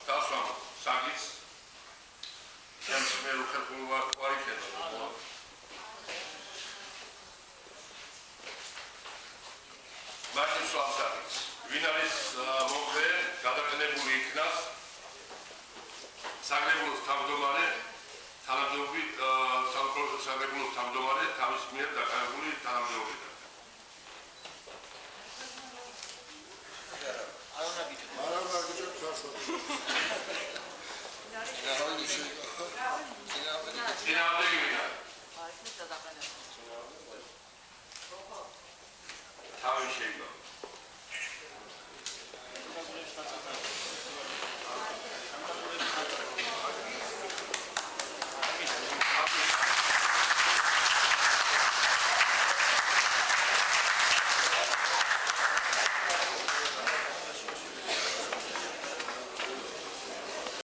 დასვამ საგის ჩემს მე უხერხულ ვარიქენო. მაშინ სვამსაგის. ვინ არის მომხრე გადაყენებული იქნას საგრებულოს თავმჯდომარე თანამდებობით სამშობლოს საგრებულოს თავმჯდომარე თავის მიერ დაკავებული თანამდებობიდან.